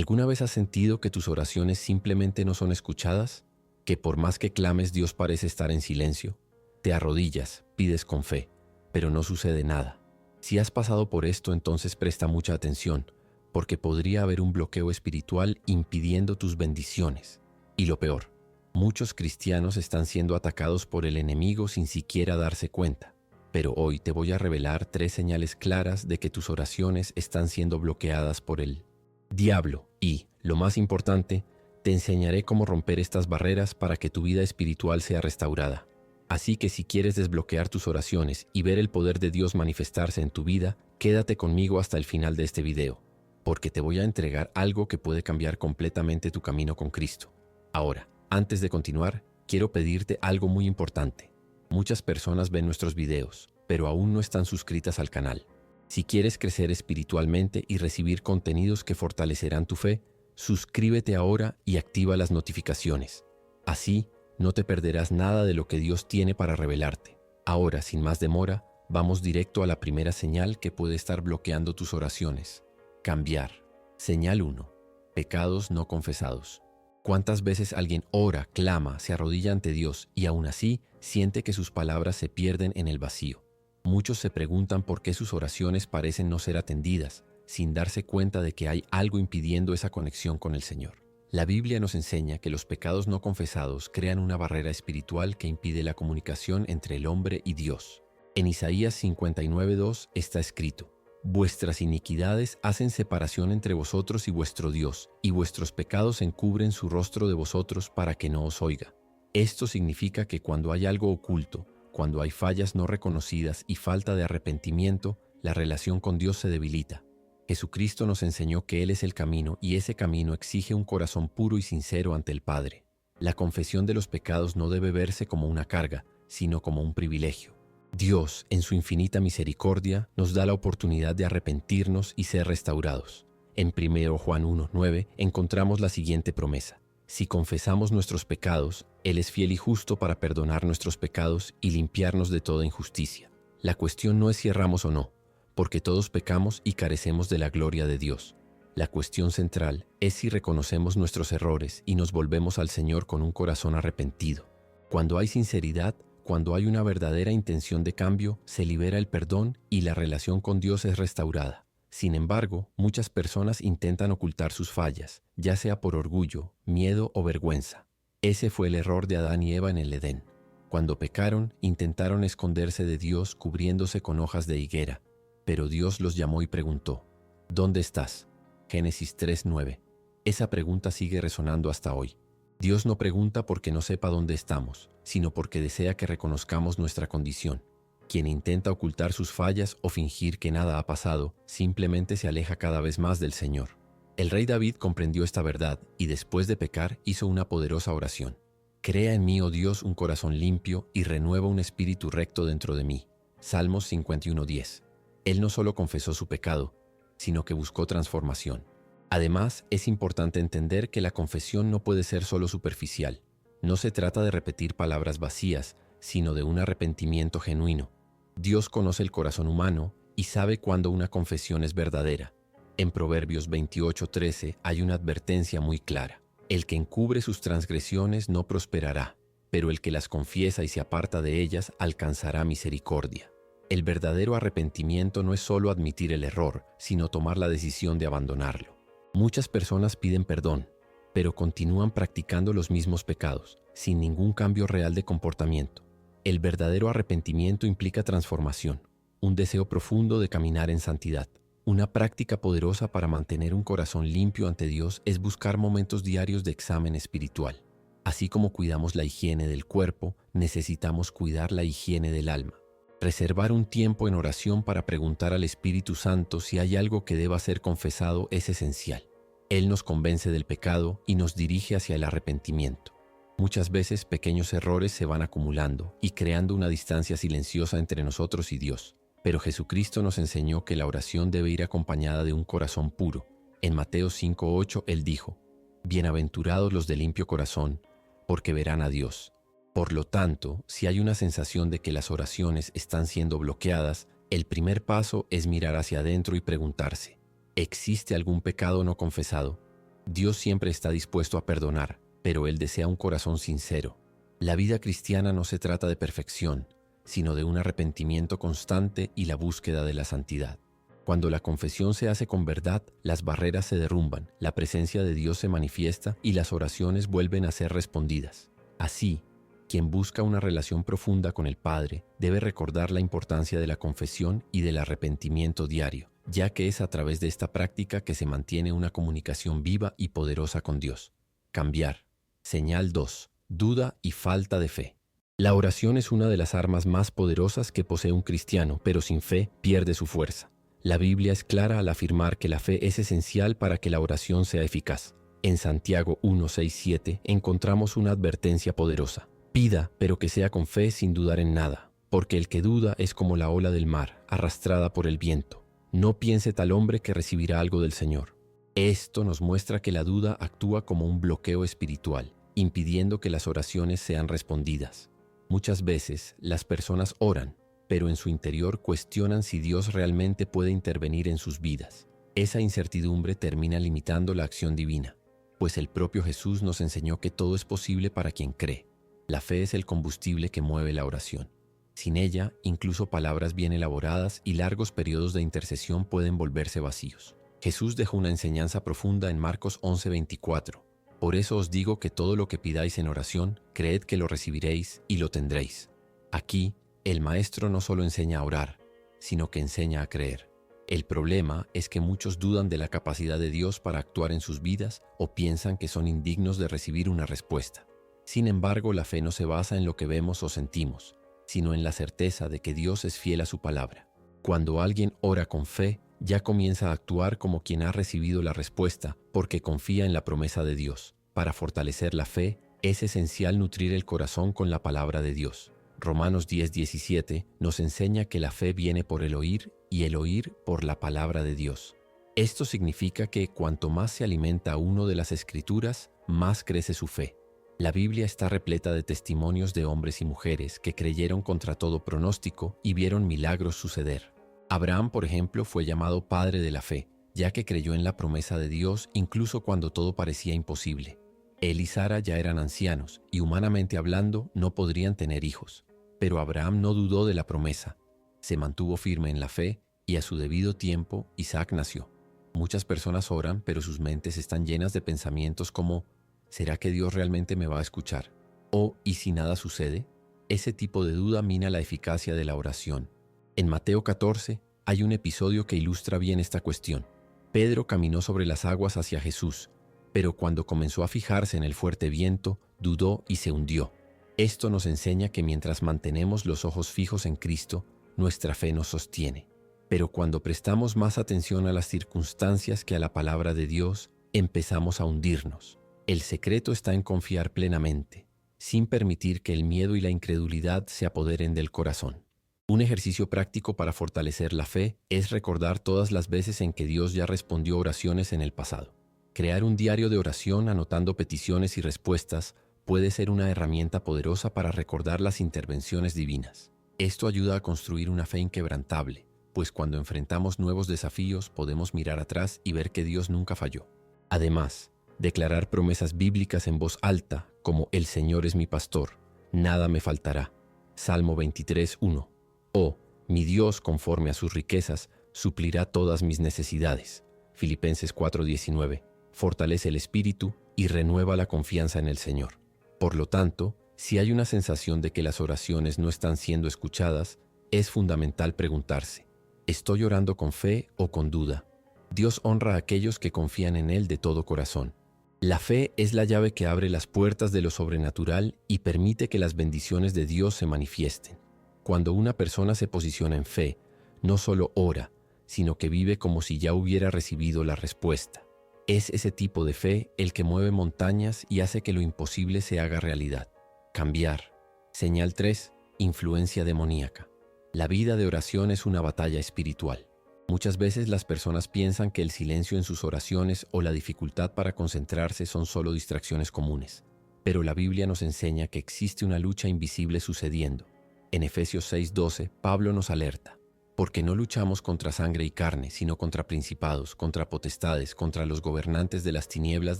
¿Alguna vez has sentido que tus oraciones simplemente no son escuchadas? ¿Que por más que clames Dios parece estar en silencio? Te arrodillas, pides con fe, pero no sucede nada. Si has pasado por esto, entonces presta mucha atención, porque podría haber un bloqueo espiritual impidiendo tus bendiciones. Y lo peor, muchos cristianos están siendo atacados por el enemigo sin siquiera darse cuenta. Pero hoy te voy a revelar 3 señales claras de que tus oraciones están siendo bloqueadas por el diablo y, lo más importante, te enseñaré cómo romper estas barreras para que tu vida espiritual sea restaurada. Así que si quieres desbloquear tus oraciones y ver el poder de Dios manifestarse en tu vida, quédate conmigo hasta el final de este video, porque te voy a entregar algo que puede cambiar completamente tu camino con Cristo. Ahora, antes de continuar, quiero pedirte algo muy importante. Muchas personas ven nuestros videos, pero aún no están suscritas al canal. Si quieres crecer espiritualmente y recibir contenidos que fortalecerán tu fe, suscríbete ahora y activa las notificaciones. Así, no te perderás nada de lo que Dios tiene para revelarte. Ahora, sin más demora, vamos directo a la primera señal que puede estar bloqueando tus oraciones. Cambiar. Señal 1. Pecados no confesados. ¿Cuántas veces alguien ora, clama, se arrodilla ante Dios y aún así siente que sus palabras se pierden en el vacío? Muchos se preguntan por qué sus oraciones parecen no ser atendidas, sin darse cuenta de que hay algo impidiendo esa conexión con el Señor. La Biblia nos enseña que los pecados no confesados crean una barrera espiritual que impide la comunicación entre el hombre y Dios. En Isaías 59:2 está escrito: «Vuestras iniquidades hacen separación entre vosotros y vuestro Dios, y vuestros pecados encubren su rostro de vosotros para que no os oiga». Esto significa que cuando hay algo oculto, cuando hay fallas no reconocidas y falta de arrepentimiento, la relación con Dios se debilita. Jesucristo nos enseñó que Él es el camino y ese camino exige un corazón puro y sincero ante el Padre. La confesión de los pecados no debe verse como una carga, sino como un privilegio. Dios, en su infinita misericordia, nos da la oportunidad de arrepentirnos y ser restaurados. En 1 Juan 1:9 encontramos la siguiente promesa: si confesamos nuestros pecados, Él es fiel y justo para perdonar nuestros pecados y limpiarnos de toda injusticia. La cuestión no es si erramos o no, porque todos pecamos y carecemos de la gloria de Dios. La cuestión central es si reconocemos nuestros errores y nos volvemos al Señor con un corazón arrepentido. Cuando hay sinceridad, cuando hay una verdadera intención de cambio, se libera el perdón y la relación con Dios es restaurada. Sin embargo, muchas personas intentan ocultar sus fallas, ya sea por orgullo, miedo o vergüenza. Ese fue el error de Adán y Eva en el Edén. Cuando pecaron, intentaron esconderse de Dios cubriéndose con hojas de higuera. Pero Dios los llamó y preguntó: ¿dónde estás? Génesis 3:9. Esa pregunta sigue resonando hasta hoy. Dios no pregunta porque no sepa dónde estamos, sino porque desea que reconozcamos nuestra condición. Quien intenta ocultar sus fallas o fingir que nada ha pasado, simplemente se aleja cada vez más del Señor. El rey David comprendió esta verdad y después de pecar hizo una poderosa oración: «Crea en mí, oh Dios, un corazón limpio y renueva un espíritu recto dentro de mí». Salmos 51:10. Él no solo confesó su pecado, sino que buscó transformación. Además, es importante entender que la confesión no puede ser solo superficial. No se trata de repetir palabras vacías, sino de un arrepentimiento genuino. Dios conoce el corazón humano y sabe cuándo una confesión es verdadera. En Proverbios 28:13 hay una advertencia muy clara: el que encubre sus transgresiones no prosperará, pero el que las confiesa y se aparta de ellas alcanzará misericordia. El verdadero arrepentimiento no es solo admitir el error, sino tomar la decisión de abandonarlo. Muchas personas piden perdón, pero continúan practicando los mismos pecados, sin ningún cambio real de comportamiento. El verdadero arrepentimiento implica transformación, un deseo profundo de caminar en santidad. Una práctica poderosa para mantener un corazón limpio ante Dios es buscar momentos diarios de examen espiritual. Así como cuidamos la higiene del cuerpo, necesitamos cuidar la higiene del alma. Reservar un tiempo en oración para preguntar al Espíritu Santo si hay algo que deba ser confesado es esencial. Él nos convence del pecado y nos dirige hacia el arrepentimiento. Muchas veces pequeños errores se van acumulando y creando una distancia silenciosa entre nosotros y Dios. Pero Jesucristo nos enseñó que la oración debe ir acompañada de un corazón puro. En Mateo 5:8 Él dijo: «Bienaventurados los de limpio corazón, porque verán a Dios». Por lo tanto, si hay una sensación de que las oraciones están siendo bloqueadas, el primer paso es mirar hacia adentro y preguntarse: ¿existe algún pecado no confesado? Dios siempre está dispuesto a perdonar, pero Él desea un corazón sincero. La vida cristiana no se trata de perfección, sino de un arrepentimiento constante y la búsqueda de la santidad. Cuando la confesión se hace con verdad, las barreras se derrumban, la presencia de Dios se manifiesta y las oraciones vuelven a ser respondidas. Así, quien busca una relación profunda con el Padre debe recordar la importancia de la confesión y del arrepentimiento diario, ya que es a través de esta práctica que se mantiene una comunicación viva y poderosa con Dios. Cambiar. Señal 2. Duda y falta de fe. La oración es una de las armas más poderosas que posee un cristiano, pero sin fe pierde su fuerza. La Biblia es clara al afirmar que la fe es esencial para que la oración sea eficaz. En Santiago 1, 6, 7 encontramos una advertencia poderosa. Pida, pero que sea con fe sin dudar en nada, porque el que duda es como la ola del mar, arrastrada por el viento. No piense tal hombre que recibirá algo del Señor. Esto nos muestra que la duda actúa como un bloqueo espiritual, impidiendo que las oraciones sean respondidas. Muchas veces las personas oran, pero en su interior cuestionan si Dios realmente puede intervenir en sus vidas. Esa incertidumbre termina limitando la acción divina, pues el propio Jesús nos enseñó que todo es posible para quien cree. La fe es el combustible que mueve la oración. Sin ella, incluso palabras bien elaboradas y largos periodos de intercesión pueden volverse vacíos. Jesús dejó una enseñanza profunda en Marcos 11:24. Por eso os digo que todo lo que pidáis en oración, creed que lo recibiréis y lo tendréis. Aquí, el Maestro no solo enseña a orar, sino que enseña a creer. El problema es que muchos dudan de la capacidad de Dios para actuar en sus vidas o piensan que son indignos de recibir una respuesta. Sin embargo, la fe no se basa en lo que vemos o sentimos, sino en la certeza de que Dios es fiel a su palabra. Cuando alguien ora con fe, ya comienza a actuar como quien ha recibido la respuesta porque confía en la promesa de Dios. Para fortalecer la fe, es esencial nutrir el corazón con la palabra de Dios. Romanos 10:17 nos enseña que la fe viene por el oír y el oír por la palabra de Dios. Esto significa que cuanto más se alimenta uno de las Escrituras, más crece su fe. La Biblia está repleta de testimonios de hombres y mujeres que creyeron contra todo pronóstico y vieron milagros suceder. Abraham, por ejemplo, fue llamado padre de la fe, ya que creyó en la promesa de Dios incluso cuando todo parecía imposible. Él y Sara ya eran ancianos y humanamente hablando no podrían tener hijos. Pero Abraham no dudó de la promesa, se mantuvo firme en la fe y a su debido tiempo Isaac nació. Muchas personas oran, pero sus mentes están llenas de pensamientos como ¿será que Dios realmente me va a escuchar? O ¿y si nada sucede? Ese tipo de duda mina la eficacia de la oración. En Mateo 14 hay un episodio que ilustra bien esta cuestión. Pedro caminó sobre las aguas hacia Jesús, pero cuando comenzó a fijarse en el fuerte viento, dudó y se hundió. Esto nos enseña que mientras mantenemos los ojos fijos en Cristo, nuestra fe nos sostiene. Pero cuando prestamos más atención a las circunstancias que a la palabra de Dios, empezamos a hundirnos. El secreto está en confiar plenamente, sin permitir que el miedo y la incredulidad se apoderen del corazón. Un ejercicio práctico para fortalecer la fe es recordar todas las veces en que Dios ya respondió oraciones en el pasado. Crear un diario de oración anotando peticiones y respuestas puede ser una herramienta poderosa para recordar las intervenciones divinas. Esto ayuda a construir una fe inquebrantable, pues cuando enfrentamos nuevos desafíos podemos mirar atrás y ver que Dios nunca falló. Además, declarar promesas bíblicas en voz alta, como «El Señor es mi pastor, nada me faltará», Salmo 23:1, o «Mi Dios, conforme a sus riquezas, suplirá todas mis necesidades», Filipenses 4:19, fortalece el espíritu y renueva la confianza en el Señor. Por lo tanto, si hay una sensación de que las oraciones no están siendo escuchadas, es fundamental preguntarse, ¿estoy orando con fe o con duda? Dios honra a aquellos que confían en Él de todo corazón. La fe es la llave que abre las puertas de lo sobrenatural y permite que las bendiciones de Dios se manifiesten. Cuando una persona se posiciona en fe, no solo ora, sino que vive como si ya hubiera recibido la respuesta. Es ese tipo de fe el que mueve montañas y hace que lo imposible se haga realidad. Cambiar. Señal 3. Influencia demoníaca. La vida de oración es una batalla espiritual. Muchas veces las personas piensan que el silencio en sus oraciones o la dificultad para concentrarse son solo distracciones comunes. Pero la Biblia nos enseña que existe una lucha invisible sucediendo. En Efesios 6:12, Pablo nos alerta. Porque no luchamos contra sangre y carne, sino contra principados, contra potestades, contra los gobernantes de las tinieblas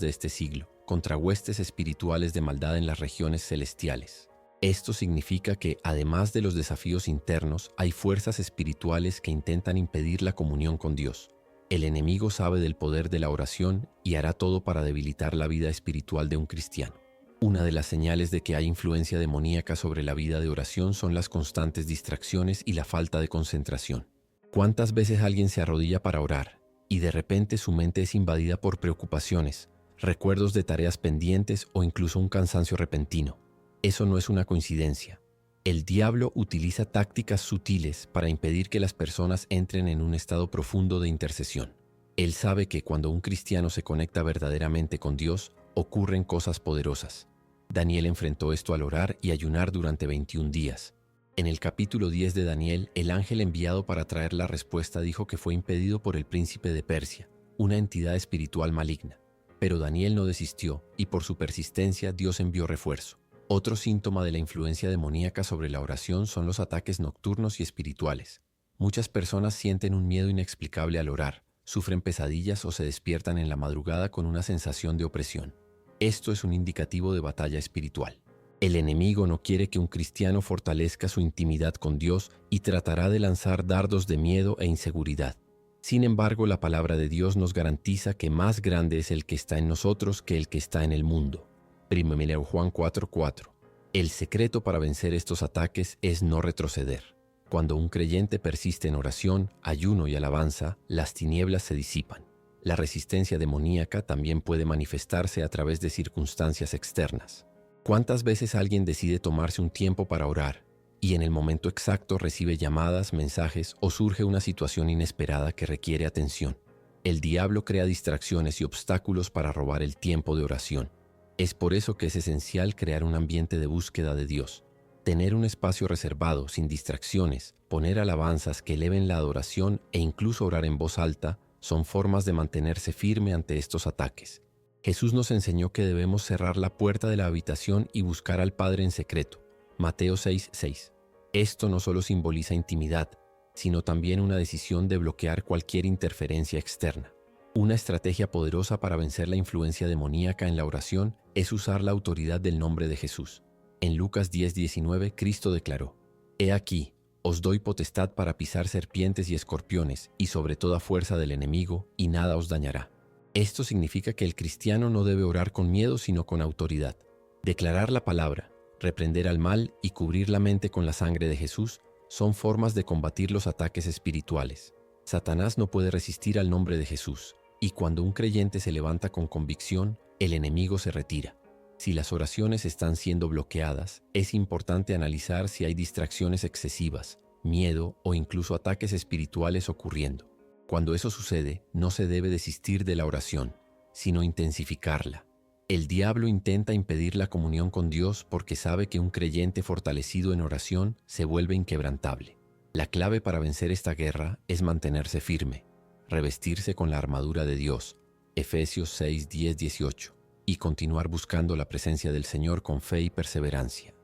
de este siglo, contra huestes espirituales de maldad en las regiones celestiales. Esto significa que, además de los desafíos internos, hay fuerzas espirituales que intentan impedir la comunión con Dios. El enemigo sabe del poder de la oración y hará todo para debilitar la vida espiritual de un cristiano. Una de las señales de que hay influencia demoníaca sobre la vida de oración son las constantes distracciones y la falta de concentración. ¿Cuántas veces alguien se arrodilla para orar y de repente su mente es invadida por preocupaciones, recuerdos de tareas pendientes o incluso un cansancio repentino? Eso no es una coincidencia. El diablo utiliza tácticas sutiles para impedir que las personas entren en un estado profundo de intercesión. Él sabe que cuando un cristiano se conecta verdaderamente con Dios, ocurren cosas poderosas. Daniel enfrentó esto al orar y ayunar durante 21 días. En el capítulo 10 de Daniel, el ángel enviado para traer la respuesta dijo que fue impedido por el príncipe de Persia, una entidad espiritual maligna. Pero Daniel no desistió y por su persistencia Dios envió refuerzo. Otro síntoma de la influencia demoníaca sobre la oración son los ataques nocturnos y espirituales. Muchas personas sienten un miedo inexplicable al orar, sufren pesadillas o se despiertan en la madrugada con una sensación de opresión. Esto es un indicativo de batalla espiritual. El enemigo no quiere que un cristiano fortalezca su intimidad con Dios y tratará de lanzar dardos de miedo e inseguridad. Sin embargo, la palabra de Dios nos garantiza que más grande es el que está en nosotros que el que está en el mundo. 1 Juan 4:4. El secreto para vencer estos ataques es no retroceder. Cuando un creyente persiste en oración, ayuno y alabanza, las tinieblas se disipan. La resistencia demoníaca también puede manifestarse a través de circunstancias externas. ¿Cuántas veces alguien decide tomarse un tiempo para orar y en el momento exacto recibe llamadas, mensajes o surge una situación inesperada que requiere atención? El diablo crea distracciones y obstáculos para robar el tiempo de oración. Es por eso que es esencial crear un ambiente de búsqueda de Dios. Tener un espacio reservado, sin distracciones, poner alabanzas que eleven la adoración e incluso orar en voz alta son formas de mantenerse firme ante estos ataques. Jesús nos enseñó que debemos cerrar la puerta de la habitación y buscar al Padre en secreto. Mateo 6:6. Esto no solo simboliza intimidad, sino también una decisión de bloquear cualquier interferencia externa. Una estrategia poderosa para vencer la influencia demoníaca en la oración es usar la autoridad del nombre de Jesús. En Lucas 10:19, Cristo declaró: «He aquí, os doy potestad para pisar serpientes y escorpiones y sobre toda fuerza del enemigo, y nada os dañará». Esto significa que el cristiano no debe orar con miedo, sino con autoridad. Declarar la palabra, reprender al mal y cubrir la mente con la sangre de Jesús son formas de combatir los ataques espirituales. Satanás no puede resistir al nombre de Jesús, y cuando un creyente se levanta con convicción, el enemigo se retira. Si las oraciones están siendo bloqueadas, es importante analizar si hay distracciones excesivas, miedo o incluso ataques espirituales ocurriendo. Cuando eso sucede, no se debe desistir de la oración, sino intensificarla. El diablo intenta impedir la comunión con Dios porque sabe que un creyente fortalecido en oración se vuelve inquebrantable. La clave para vencer esta guerra es mantenerse firme, revestirse con la armadura de Dios, Efesios 6, 10, 18, y continuar buscando la presencia del Señor con fe y perseverancia.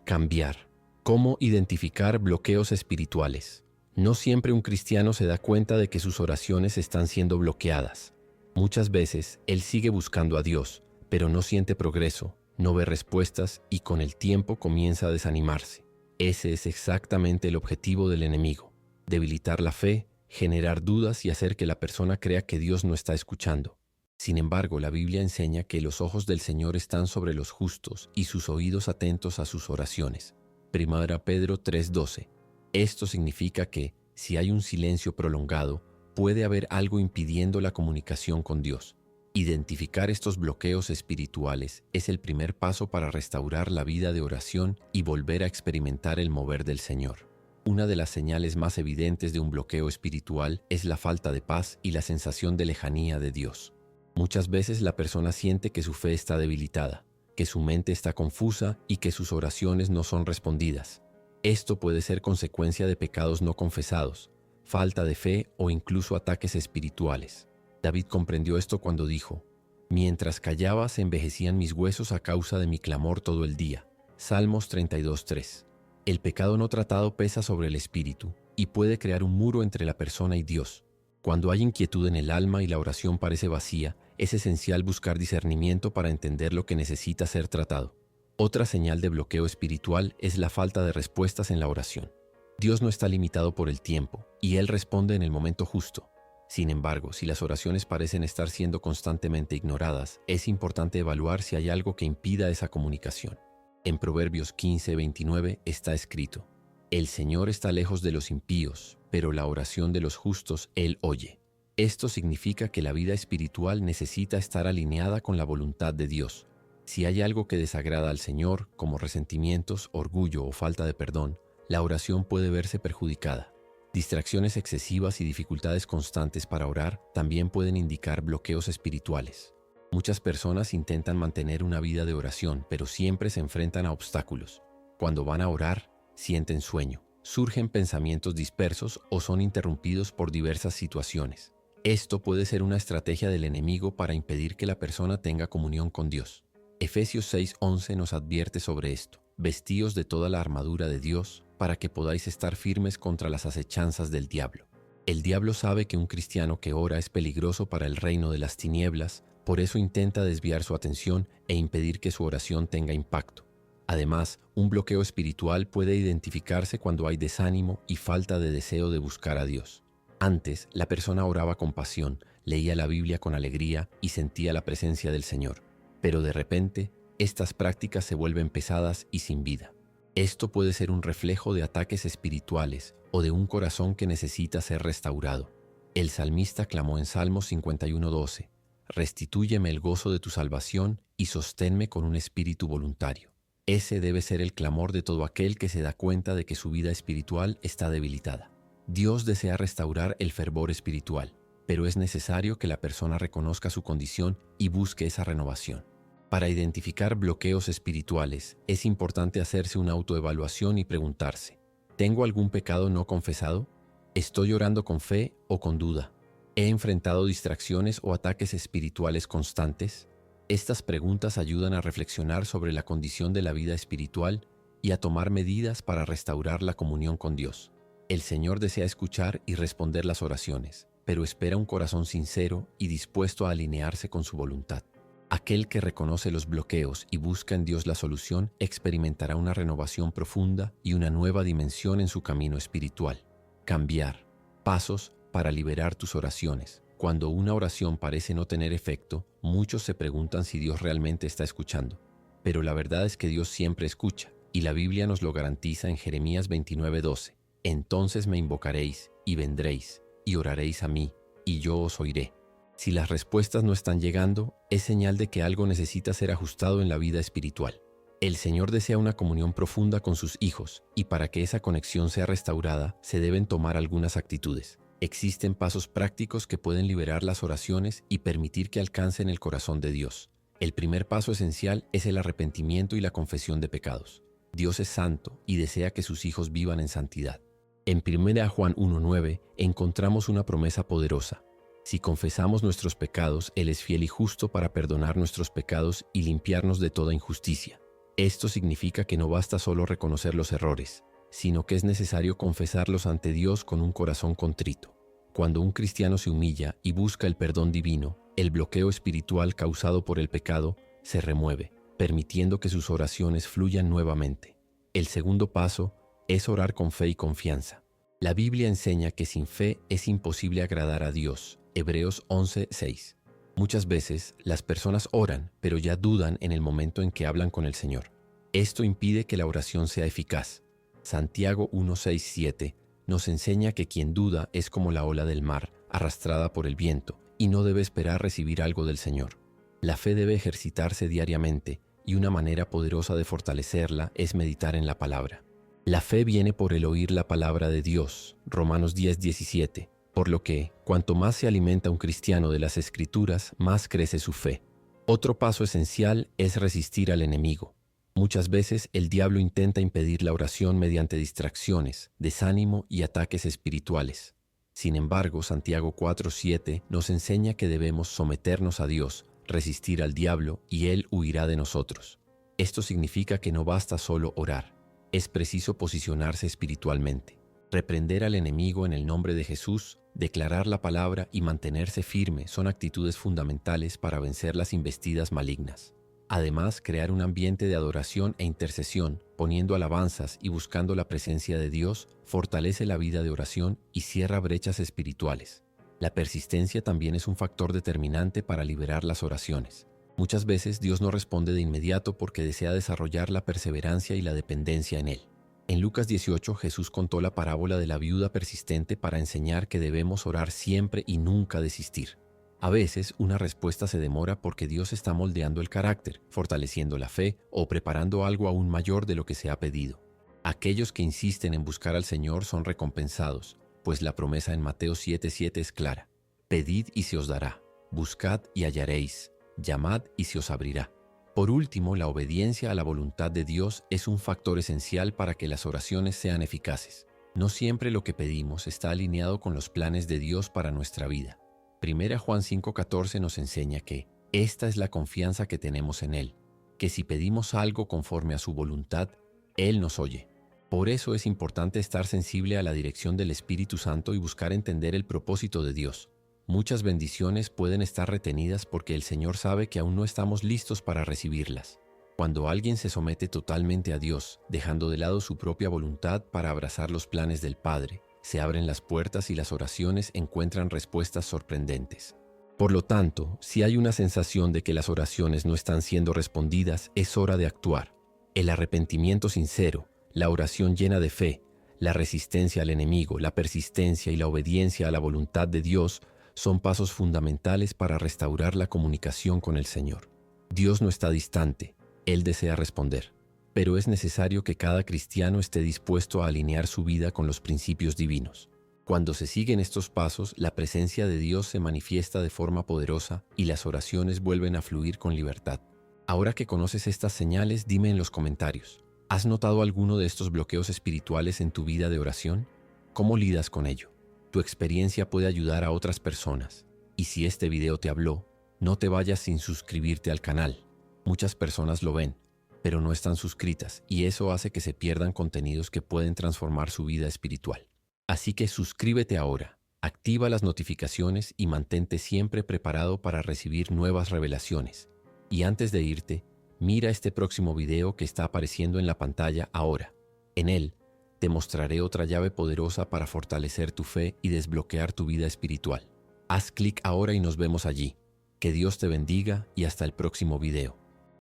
Cambiar. ¿Cómo identificar bloqueos espirituales? No siempre un cristiano se da cuenta de que sus oraciones están siendo bloqueadas. Muchas veces él sigue buscando a Dios, pero no siente progreso, no ve respuestas y con el tiempo comienza a desanimarse. Ese es exactamente el objetivo del enemigo: debilitar la fe, generar dudas y hacer que la persona crea que Dios no está escuchando. Sin embargo, la Biblia enseña que los ojos del Señor están sobre los justos y sus oídos atentos a sus oraciones. 1 Pedro 3:12. Esto significa que, si hay un silencio prolongado, puede haber algo impidiendo la comunicación con Dios. Identificar estos bloqueos espirituales es el primer paso para restaurar la vida de oración y volver a experimentar el mover del Señor. Una de las señales más evidentes de un bloqueo espiritual es la falta de paz y la sensación de lejanía de Dios. Muchas veces la persona siente que su fe está debilitada, que su mente está confusa y que sus oraciones no son respondidas. Esto puede ser consecuencia de pecados no confesados, falta de fe o incluso ataques espirituales. David comprendió esto cuando dijo: «Mientras callaba se envejecían mis huesos a causa de mi clamor todo el día». Salmos 32:3. El pecado no tratado pesa sobre el espíritu, y puede crear un muro entre la persona y Dios. Cuando hay inquietud en el alma y la oración parece vacía, es esencial buscar discernimiento para entender lo que necesita ser tratado. Otra señal de bloqueo espiritual es la falta de respuestas en la oración. Dios no está limitado por el tiempo, y Él responde en el momento justo. Sin embargo, si las oraciones parecen estar siendo constantemente ignoradas, es importante evaluar si hay algo que impida esa comunicación. En Proverbios 15:29 está escrito: El Señor está lejos de los impíos, pero la oración de los justos Él oye. Esto significa que la vida espiritual necesita estar alineada con la voluntad de Dios. Si hay algo que desagrada al Señor, como resentimientos, orgullo o falta de perdón, la oración puede verse perjudicada. Distracciones excesivas y dificultades constantes para orar también pueden indicar bloqueos espirituales. Muchas personas intentan mantener una vida de oración, pero siempre se enfrentan a obstáculos. Cuando van a orar, sienten sueño, surgen pensamientos dispersos o son interrumpidos por diversas situaciones. Esto puede ser una estrategia del enemigo para impedir que la persona tenga comunión con Dios. Efesios 6:11 nos advierte sobre esto: vestíos de toda la armadura de Dios, para que podáis estar firmes contra las acechanzas del diablo. El diablo sabe que un cristiano que ora es peligroso para el reino de las tinieblas, por eso intenta desviar su atención e impedir que su oración tenga impacto. Además, un bloqueo espiritual puede identificarse cuando hay desánimo y falta de deseo de buscar a Dios. Antes, la persona oraba con pasión, leía la Biblia con alegría y sentía la presencia del Señor. Pero de repente, estas prácticas se vuelven pesadas y sin vida. Esto puede ser un reflejo de ataques espirituales o de un corazón que necesita ser restaurado. El salmista clamó en Salmos 51:12: Restitúyeme el gozo de tu salvación y sosténme con un espíritu voluntario. Ese debe ser el clamor de todo aquel que se da cuenta de que su vida espiritual está debilitada. Dios desea restaurar el fervor espiritual, pero es necesario que la persona reconozca su condición y busque esa renovación. Para identificar bloqueos espirituales, es importante hacerse una autoevaluación y preguntarse: ¿tengo algún pecado no confesado? ¿Estoy orando con fe o con duda? ¿He enfrentado distracciones o ataques espirituales constantes? Estas preguntas ayudan a reflexionar sobre la condición de la vida espiritual y a tomar medidas para restaurar la comunión con Dios. El Señor desea escuchar y responder las oraciones, pero espera un corazón sincero y dispuesto a alinearse con su voluntad. Aquel que reconoce los bloqueos y busca en Dios la solución experimentará una renovación profunda y una nueva dimensión en su camino espiritual. Cambiar. Pasos para liberar tus oraciones. Cuando una oración parece no tener efecto, muchos se preguntan si Dios realmente está escuchando. Pero la verdad es que Dios siempre escucha, y la Biblia nos lo garantiza en Jeremías 29:12. Entonces me invocaréis y vendréis, y oraréis a mí, y yo os oiré. Si las respuestas no están llegando, es señal de que algo necesita ser ajustado en la vida espiritual. El Señor desea una comunión profunda con sus hijos, y para que esa conexión sea restaurada, se deben tomar algunas actitudes. Existen pasos prácticos que pueden liberar las oraciones y permitir que alcancen el corazón de Dios. El primer paso esencial es el arrepentimiento y la confesión de pecados. Dios es santo y desea que sus hijos vivan en santidad. En 1 Juan 1:9 encontramos una promesa poderosa: si confesamos nuestros pecados, Él es fiel y justo para perdonar nuestros pecados y limpiarnos de toda injusticia. Esto significa que no basta solo reconocer los errores, sino que es necesario confesarlos ante Dios con un corazón contrito. Cuando un cristiano se humilla y busca el perdón divino, el bloqueo espiritual causado por el pecado se remueve, permitiendo que sus oraciones fluyan nuevamente. El segundo paso es orar con fe y confianza. La Biblia enseña que sin fe es imposible agradar a Dios. Hebreos 11:6. Muchas veces las personas oran, pero ya dudan en el momento en que hablan con el Señor. Esto impide que la oración sea eficaz. Santiago 1:6-7 nos enseña que quien duda es como la ola del mar, arrastrada por el viento, y no debe esperar recibir algo del Señor. La fe debe ejercitarse diariamente, y una manera poderosa de fortalecerla es meditar en la palabra. La fe viene por el oír la palabra de Dios, Romanos 10:17, por lo que, cuanto más se alimenta un cristiano de las Escrituras, más crece su fe. Otro paso esencial es resistir al enemigo. Muchas veces el diablo intenta impedir la oración mediante distracciones, desánimo y ataques espirituales. Sin embargo, Santiago 4:7 nos enseña que debemos someternos a Dios, resistir al diablo y él huirá de nosotros. Esto significa que no basta solo orar, es preciso posicionarse espiritualmente. Reprender al enemigo en el nombre de Jesús, declarar la palabra y mantenerse firme son actitudes fundamentales para vencer las embestidas malignas. Además, crear un ambiente de adoración e intercesión, poniendo alabanzas y buscando la presencia de Dios, fortalece la vida de oración y cierra brechas espirituales. La persistencia también es un factor determinante para liberar las oraciones. Muchas veces Dios no responde de inmediato porque desea desarrollar la perseverancia y la dependencia en Él. En Lucas 18, Jesús contó la parábola de la viuda persistente para enseñar que debemos orar siempre y nunca desistir. A veces, una respuesta se demora porque Dios está moldeando el carácter, fortaleciendo la fe o preparando algo aún mayor de lo que se ha pedido. Aquellos que insisten en buscar al Señor son recompensados, pues la promesa en Mateo 7:7 es clara: pedid y se os dará, buscad y hallaréis, llamad y se os abrirá. Por último, la obediencia a la voluntad de Dios es un factor esencial para que las oraciones sean eficaces. No siempre lo que pedimos está alineado con los planes de Dios para nuestra vida. 1 Juan 5:14 nos enseña que esta es la confianza que tenemos en Él, que si pedimos algo conforme a su voluntad, Él nos oye. Por eso es importante estar sensible a la dirección del Espíritu Santo y buscar entender el propósito de Dios. Muchas bendiciones pueden estar retenidas porque el Señor sabe que aún no estamos listos para recibirlas. Cuando alguien se somete totalmente a Dios, dejando de lado su propia voluntad para abrazar los planes del Padre, se abren las puertas y las oraciones encuentran respuestas sorprendentes. Por lo tanto, si hay una sensación de que las oraciones no están siendo respondidas, es hora de actuar. El arrepentimiento sincero, la oración llena de fe, la resistencia al enemigo, la persistencia y la obediencia a la voluntad de Dios son pasos fundamentales para restaurar la comunicación con el Señor. Dios no está distante, Él desea responder, pero es necesario que cada cristiano esté dispuesto a alinear su vida con los principios divinos. Cuando se siguen estos pasos, la presencia de Dios se manifiesta de forma poderosa y las oraciones vuelven a fluir con libertad. Ahora que conoces estas señales, dime en los comentarios, ¿has notado alguno de estos bloqueos espirituales en tu vida de oración? ¿Cómo lidias con ello? Tu experiencia puede ayudar a otras personas. Y si este video te habló, no te vayas sin suscribirte al canal. Muchas personas lo ven, pero no están suscritas y eso hace que se pierdan contenidos que pueden transformar su vida espiritual. Así que suscríbete ahora, activa las notificaciones y mantente siempre preparado para recibir nuevas revelaciones. Y antes de irte, mira este próximo video que está apareciendo en la pantalla ahora. En él, te mostraré otra llave poderosa para fortalecer tu fe y desbloquear tu vida espiritual. Haz clic ahora y nos vemos allí. Que Dios te bendiga y hasta el próximo video.